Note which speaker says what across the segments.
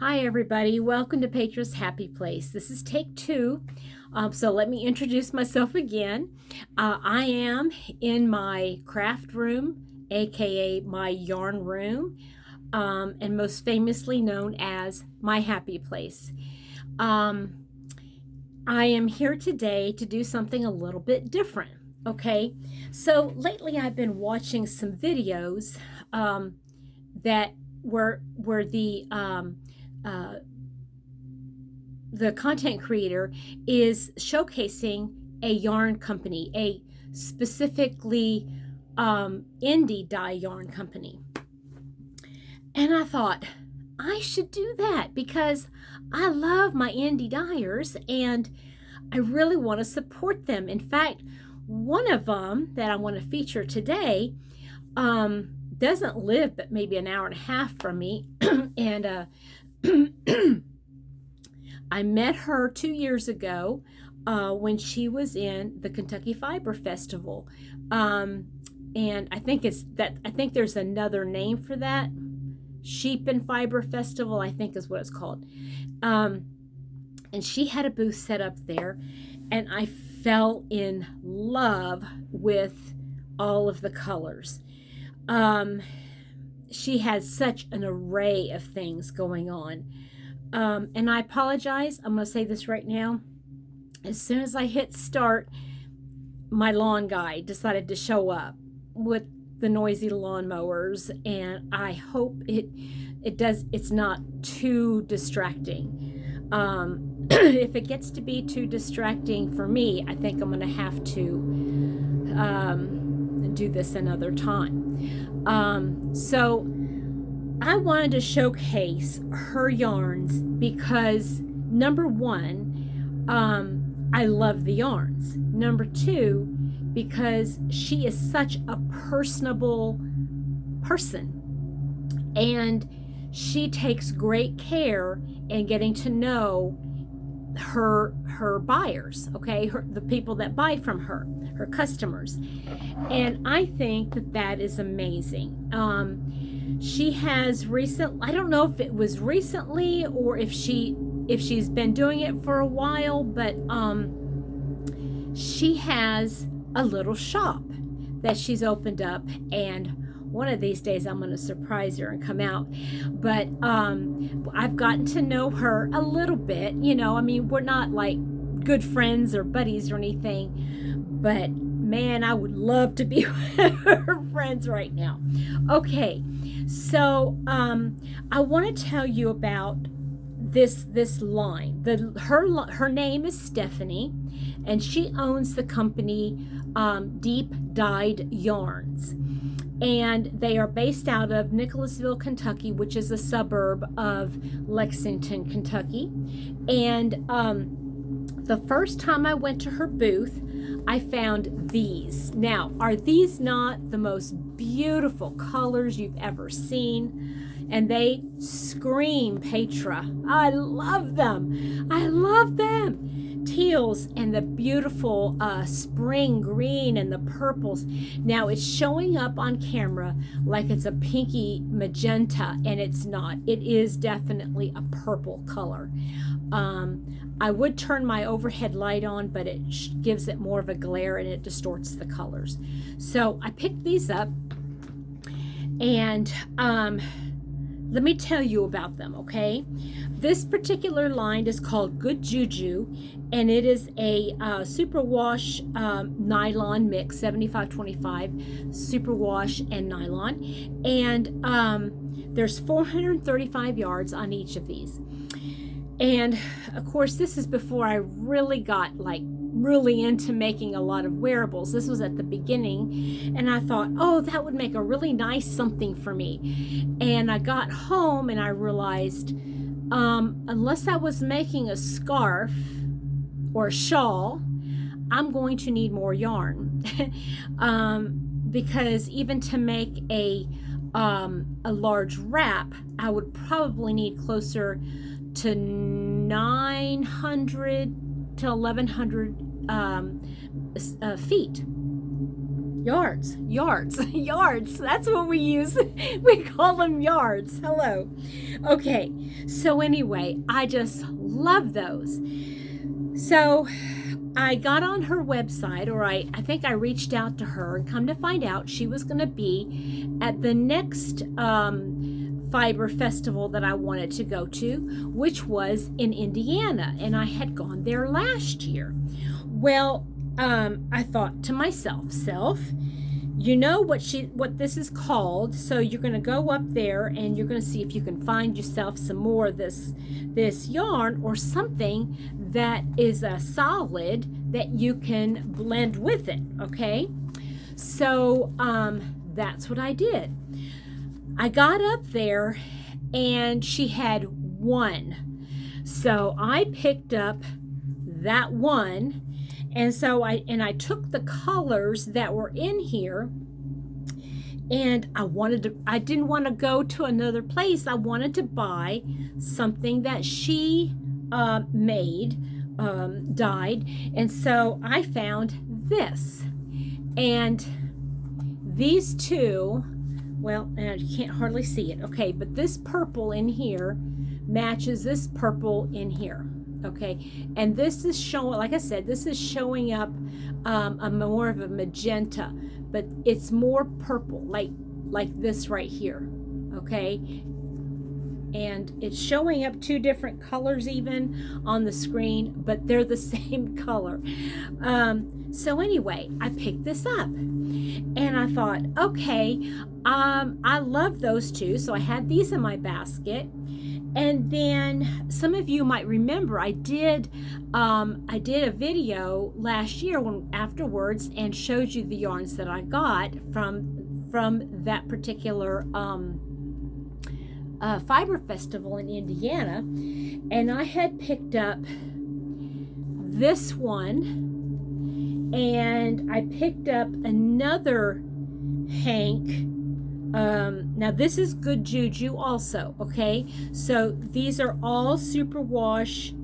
Speaker 1: Hi everybody, welcome to Petra's Happy Place. This is take two, so let me introduce myself again. I am in my craft room, aka my yarn room, and most famously known as my happy place. Um, I am here today to do something a little bit different, okay? So lately I've been watching some videos that were uh, the content creator is showcasing a yarn company, a specifically indie dye yarn company. And I thought, I should do that because I love my indie dyers and I really want to support them. In fact, one of them that I want to feature today doesn't live but maybe an hour and a half from me. And I met her 2 years ago when she was in the Kentucky Fiber Festival. And I think there's another name for that. Sheep and Fiber Festival, I think is what it's called. And she had a booth set up there, and I fell in love with all of the colors. She has such an array of things going on. And I apologize, I'm going to say this right now. As soon as I hit start, my lawn guy decided to show up with the noisy lawnmowers, and I hope it's not too distracting. If it gets to be too distracting for me, I think I'm going to have to do this another time. So I wanted to showcase her yarns because number one, I love the yarns. Number two, because she is such a personable person, and she takes great care in getting to know her buyers, okay, the people that buy from her customers. And I think that is amazing. She has I don't know if it was recently or if she's been doing it for a while, but she has a little shop that she's opened up, and one of these days I'm going to surprise her and come out. But I've gotten to know her a little bit. I mean, we're not like good friends or buddies or anything, but man, I would love to be her friends right now. Okay, so I want to tell you about this line. Her name is Stephanie, and she owns the company Deep Dyed Yarns, and they are based out of Nicholasville, Kentucky, which is a suburb of Lexington, Kentucky. And the first time I went to her booth, I found these. Now, are these not the most beautiful colors you've ever seen? And they scream Petra. I love them. I love them. Teals and the beautiful spring green and the purples. Now, it's showing up on camera like it's a pinky magenta, and it's not. It is definitely a purple color. I would turn my overhead light on, but it gives it more of a glare and it distorts the colors. So I picked these up, and let me tell you about them, okay? This particular line is called Good Juju, and it is a superwash nylon mix, 75-25 superwash and nylon. And there's 435 yards on each of these. And of course, this is before I really got really into making a lot of wearables. This was at the beginning, and I thought, oh, that would make a really nice something for me. And I got home and I realized, unless I was making a scarf or a shawl, I'm going to need more yarn. Because even to make a large wrap, I would probably need closer to 900 to 1100 feet. Yards, yards, yards. That's what we use. We call them yards. Hello. Okay. So anyway, I just love those. So I got on her website, or I think I reached out to her, and come to find out she was going to be at the next fiber festival that I wanted to go to, which was in Indiana, and I had gone there last year. Well, I thought to myself, you know what this is called, so you're going to go up there and you're going to see if you can find yourself some more of this yarn, or something that is a solid that you can blend with it. Okay, so that's what I did. I got up there and she had one, so I picked up that one. And so I took the colors that were in here, and I didn't want to go to another place. I wanted to buy something that she made, dyed. And so I found this. And these two, well, and you can't hardly see it. Okay, but this purple in here matches this purple in here. Okay, and this is showing, like I said, this is showing up a more of a magenta, but it's more purple, like this right here. Okay, and it's showing up two different colors even on the screen, but they're the same color. So anyway, I picked this up, and I thought, okay, I love those two, so I had these in my basket. And then some of you might remember I did a video last year afterwards and showed you the yarns that I got from that particular fiber festival in Indiana, and I had picked up this one, and I picked up another hank. Now this is Good Juju also, okay? So these are all superwash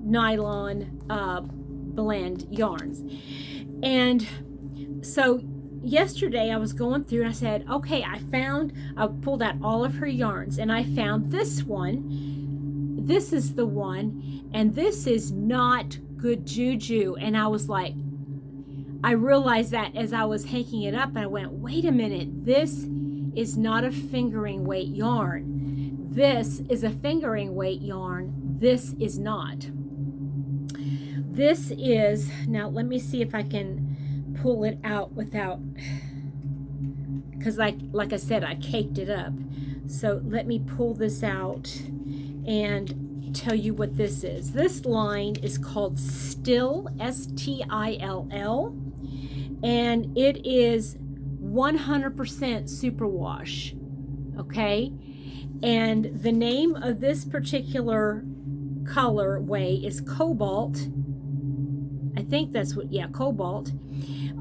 Speaker 1: nylon blend yarns. And so yesterday I was going through and I said, okay, I pulled out all of her yarns, and I found this one. This is the one, and this is not Good Juju. And I was like, I realized that as I was hanging it up, and I went, wait a minute, this is not a fingering weight yarn. This is a fingering weight yarn. This is not. This is, now let me see if I can pull it out without, because like I said, I caked it up. So let me pull this out and tell you what this is. This line is called Still, S-T-I-L-L, and it is 100% superwash, okay? And the name of this particular colorway is Cobalt. I think that's what, yeah, Cobalt.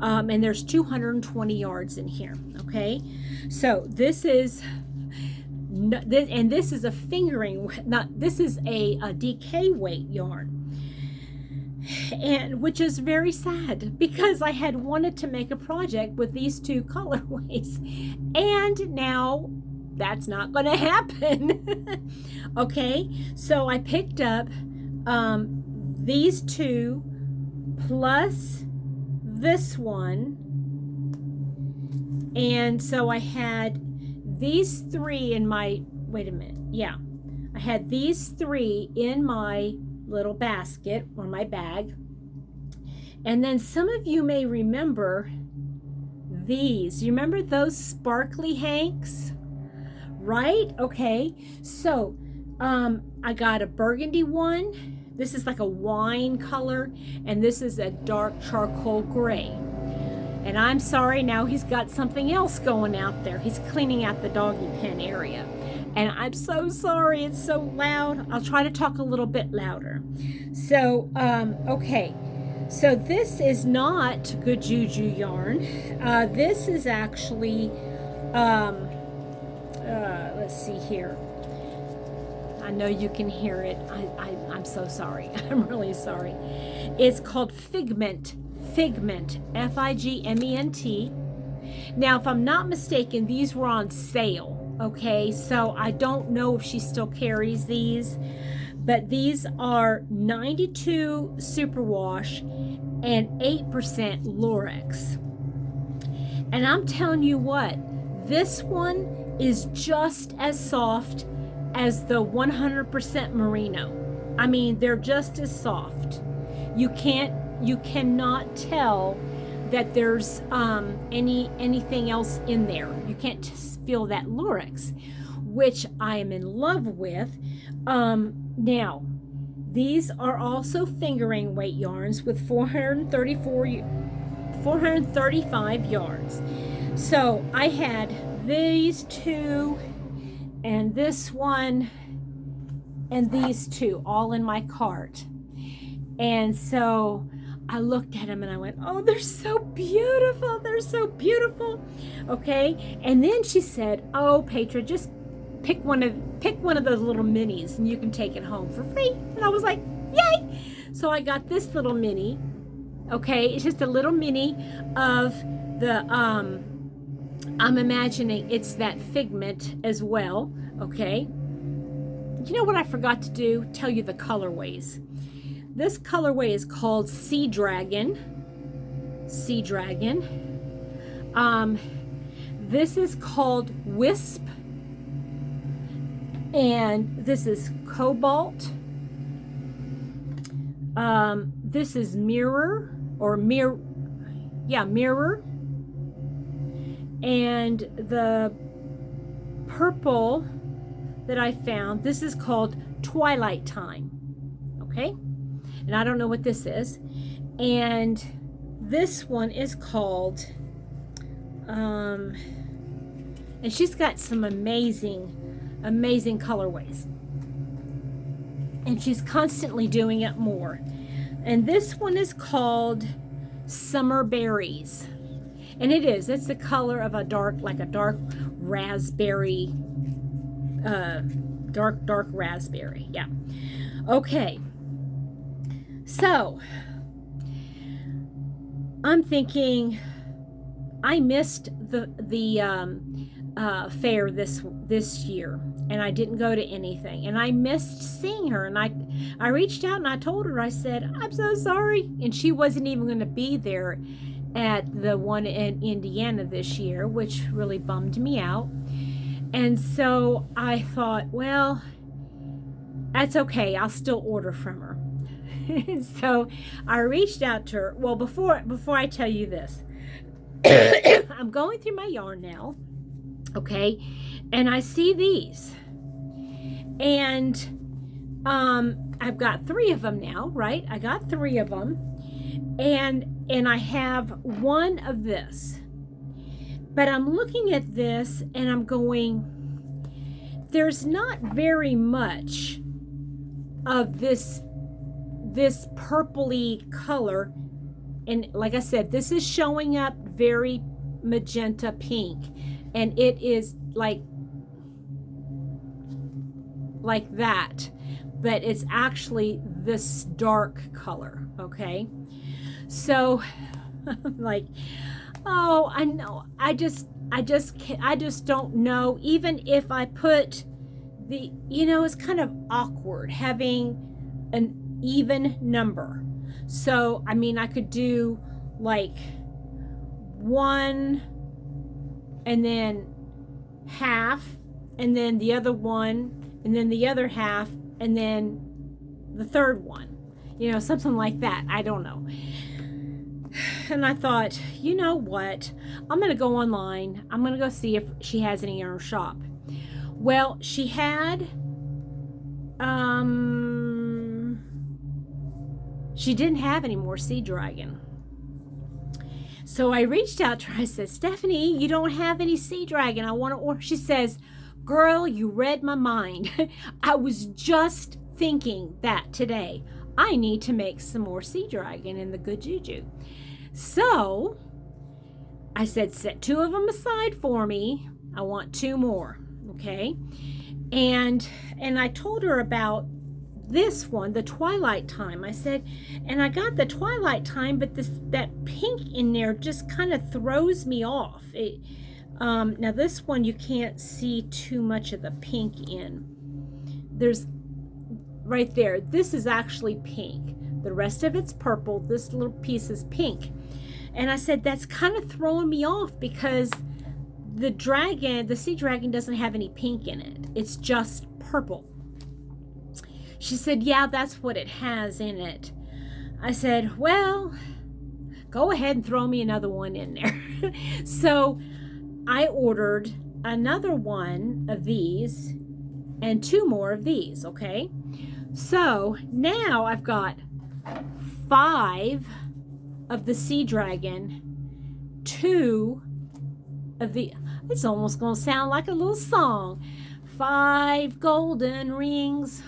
Speaker 1: And there's 220 yards in here, okay? So this is, and this is a fingering, this is a DK weight yarn. And which is very sad, because I had wanted to make a project with these two colorways, and now that's not going to happen. Okay, so I picked up these two plus this one, and so I had these three in my, wait a minute, yeah, I had these three in my little basket or my bag. And then some of you may remember these. You remember those sparkly hanks, right? Okay, so I got a burgundy one. This is like a wine color, and this is a dark charcoal gray. And I'm sorry, now he's got something else going out there. He's cleaning out the doggy pen area. And I'm so sorry, it's so loud. I'll try to talk a little bit louder. So, okay. So this is not Good Juju yarn. This is actually, let's see here. I know you can hear it. I'm so sorry. I'm really sorry. It's called Figment, Figment, F-I-G-M-E-N-T. Now, if I'm not mistaken, these were on sale, okay? So I don't know if she still carries these, but these are 92 superwash and 8% Lorex. And I'm telling you what, this one is just as soft as the 100% merino. I mean, they're just as soft. You cannot tell that there's anything else in there. You can't feel that Lorex, which I am in love with. Now, these are also fingering weight yarns with 435 yards. So I had these two and this one and these two all in my cart. And so I looked at them and I went, oh, they're so beautiful. They're so beautiful. Okay. And then she said, oh, Petra, just pick one of those little minis and you can take it home for free. And I was like, yay. So I got this little mini. Okay. It's just a little mini of the, I'm imagining it's that figment as well. Okay. You know what I forgot to do? Tell you the colorways. This colorway is called Sea Dragon. Sea Dragon. This is called Wisp. And this is Cobalt. This is Mirror or Mirror. Yeah, Mirror. And the purple that I found, this is called Twilight Time. Okay? And I don't know what this is. And this one is called, and she's got some amazing colorways. And she's constantly doing it more. And this one is called Summer Berries. And it's the color of a dark raspberry, dark raspberry. Yeah. Okay. So, I'm thinking I missed the fair this year, and I didn't go to anything, and I missed seeing her. And I reached out and I told her, I said, I'm so sorry, and she wasn't even going to be there at the one in Indiana this year, which really bummed me out. And so I thought, well, that's okay. I'll still order from her. So I reached out to her. Well, before I tell you this, I'm going through my yarn now, okay, and I see these, and I've got 3 of them now, right? I got 3 of them, and I have one of this, but I'm looking at this and I'm going, there's not very much of this purpley color. And like I said, this is showing up very magenta pink, and it is like that, but it's actually this dark color. Okay, so I'm like, oh, I know, I just don't know. Even if I put the, it's kind of awkward having an even number. So I mean, I could do like 1 and then half, and then the other one, and then the other half, and then the third one, something like that. I don't know. And I thought, you know what, I'm gonna go online, I'm gonna go see if she has any in her shop. Well, she had she didn't have any more Sea Dragon. So I reached out to her. I said, Stephanie, you don't have any Sea Dragon. I want to order. She says, girl, you read my mind. I was just thinking that today. I need to make some more Sea Dragon in the Good Juju. So I said, set 2 of them aside for me. I want 2 more. Okay. And I told her about this one, the Twilight Time. I said, and I got the Twilight Time, but that pink in there just kind of throws me off. Now this one you can't see too much of the pink in. There's right there. This is actually pink. The rest of it's purple. This little piece is pink. And I said, that's kind of throwing me off because the sea dragon doesn't have any pink in it. It's just purple. She said, yeah, that's what it has in it. I said, well, go ahead and throw me another one in there. So I ordered another one of these and 2 more of these, okay? So now I've got 5 of the sea dragon, 2 of the, it's almost gonna sound like a little song. 5 golden rings.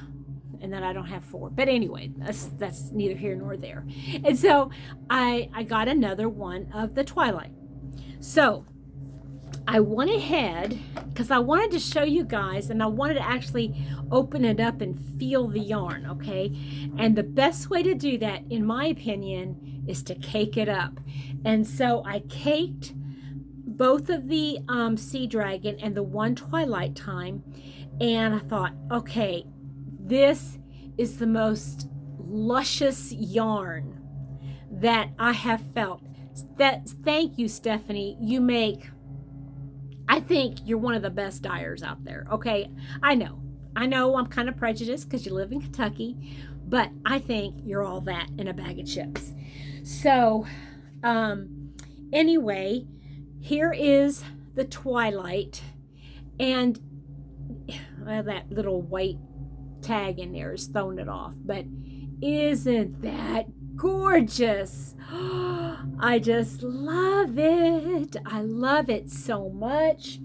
Speaker 1: And then I don't have 4. But anyway, that's neither here nor there. And so I got another one of the Twilight. So I went ahead because I wanted to show you guys, and I wanted to actually open it up and feel the yarn, okay? And the best way to do that, in my opinion, is to cake it up. And so I caked both of the sea dragon and the one Twilight Time, and I thought, okay, this is the most luscious yarn that I have felt. Thank you, Stephanie. I think you're one of the best dyers out there. Okay, I know I'm kind of prejudiced because you live in Kentucky, but I think you're all that in a bag of chips. So anyway, here is the Twilight, and that little white tag in there is throwing it off, but isn't that gorgeous? I just love it. I love it so much.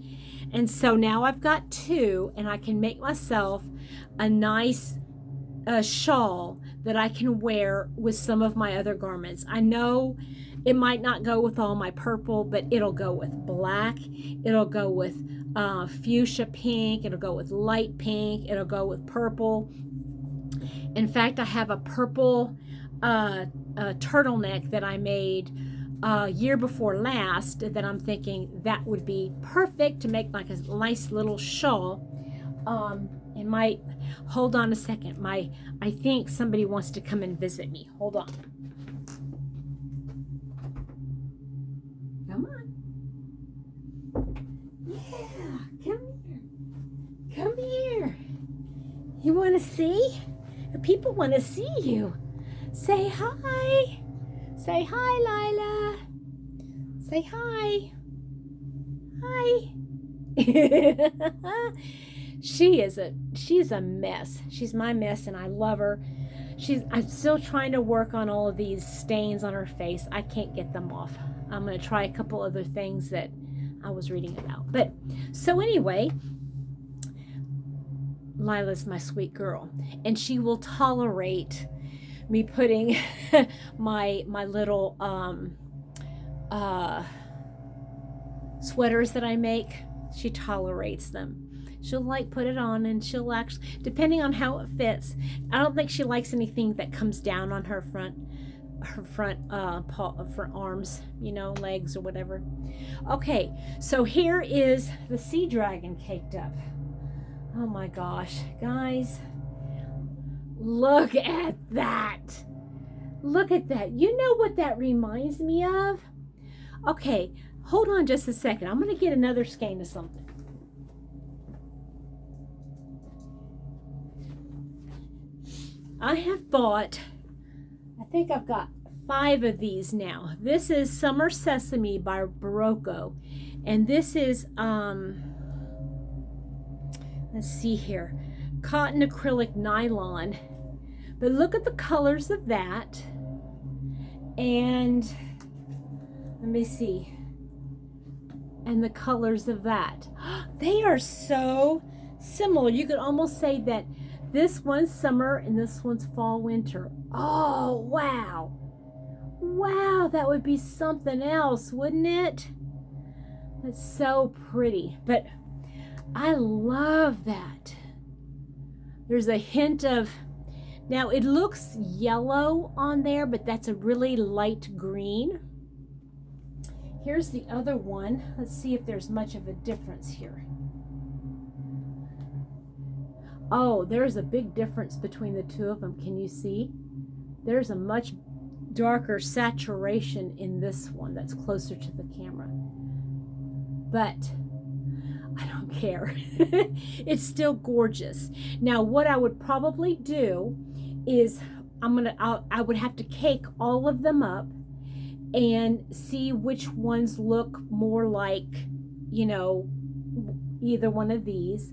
Speaker 1: And so now I've got 2, and I can make myself a nice shawl that I can wear with some of my other garments. I know it might not go with all my purple, but it'll go with black. It'll go with fuchsia pink. It'll go with light pink. It'll go with purple. In fact, I have a purple turtleneck that I made year before last that I'm thinking that would be perfect to make like a nice little shawl. It might, hold on a second. I think somebody wants to come and visit me. Hold on. Come on. Yeah, come here. Come here. You want to see? People want to see you. Say hi. Say hi, Lila. Say hi. Hi. She's a mess. She's my mess, and I love her. I'm still trying to work on all of these stains on her face. I can't get them off. I'm going to try a couple other things that I was reading about. But so anyway, Lila's my sweet girl, and she will tolerate me putting my little sweaters that I make. She tolerates them. She'll like put it on, and she'll actually, depending on how it fits. I don't think she likes anything that comes down on her front arms, you know, legs or whatever. Okay, so here is the sea dragon caked up. Oh my gosh, guys, look at that. Look at that. You know what that reminds me of? Okay, hold on just a second. I'm going to get another skein of something. I have bought, I think I've got 5 of these now. This is Summer Sesame by Barocco. And this is, let's see here, cotton acrylic nylon. But look at the colors of that. And let me see. And the colors of that. They are so similar. You could almost say that this one's summer and this one's fall winter. Oh, wow. Wow, that would be something else, wouldn't it? That's so pretty. But I love that. There's a hint of Now it looks yellow on there, but that's a really light green. Here's the other one. Let's see if there's much of a difference here. Oh, there's a big difference between the two of them. Can you see? There's a much darker saturation in this one that's closer to the camera. But I don't care. It's still gorgeous. Now, what I would probably do is I would have to cake all of them up and see which ones look more like, you know, either one of these.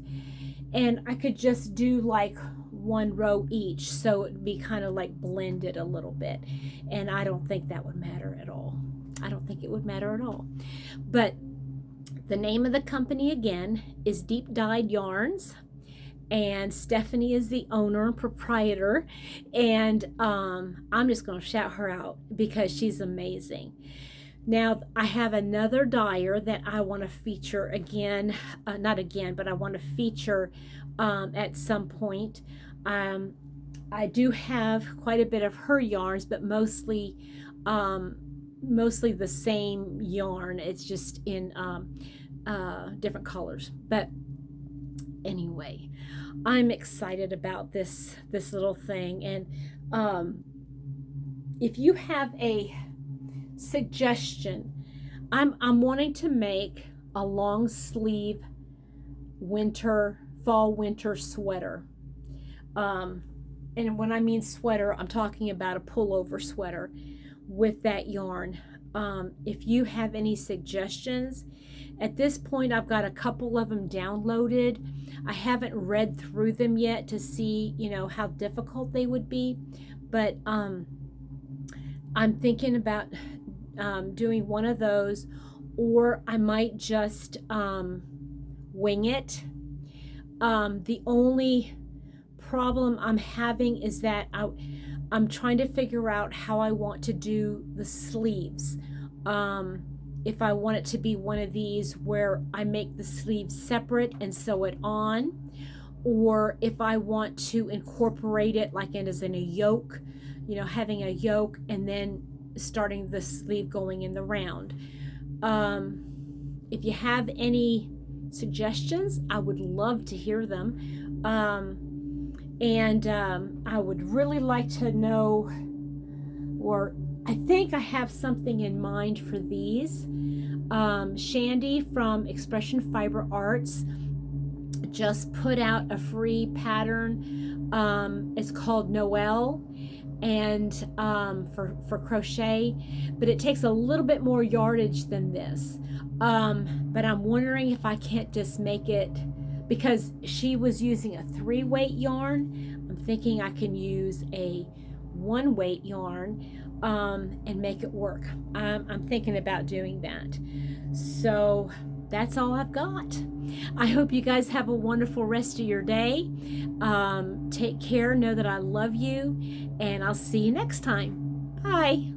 Speaker 1: And I could just do like one row each, so it'd be kind of like blended a little bit. And I don't think that would matter at all. I don't think it would matter at all. But the name of the company again is Deep Dyed Yarns, and Stephanie is the owner and proprietor. And I'm just going to shout her out because she's amazing. Now, I have another dyer that I want to feature again, not again, but I want to feature at some point. I do have quite a bit of her yarns, but mostly the same yarn. It's just in different colors. But anyway, I'm excited about this little thing. And if you have a suggestion, I'm wanting to make a long sleeve fall winter sweater. And when I mean sweater, I'm talking about a pullover sweater with that yarn. If you have any suggestions, at this point I've got a couple of them downloaded. I haven't read through them yet to see, you know, how difficult they would be, but I'm thinking about doing one of those, or I might just wing it. The only problem I'm having is that I'm trying to figure out how I want to do the sleeves. If I want it to be one of these where I make the sleeves separate and sew it on, or if I want to incorporate it like as in a yoke, you know, having a yoke and then starting the sleeve going in the round. If you have any suggestions, I would love to hear them. And I would really like to know, or I think I have something in mind for these. Shandy from Expression Fiber Arts just put out a free pattern. It's called Noel, and for crochet, but it takes a little bit more yardage than this. But I'm wondering if I can't just make it, because she was using a 3-weight yarn. I'm thinking I can use a 1-weight yarn and make it work. I'm thinking about doing that. So that's all I've got. I hope you guys have a wonderful rest of your day. Take care, know that I love you, and I'll see you next time. Bye.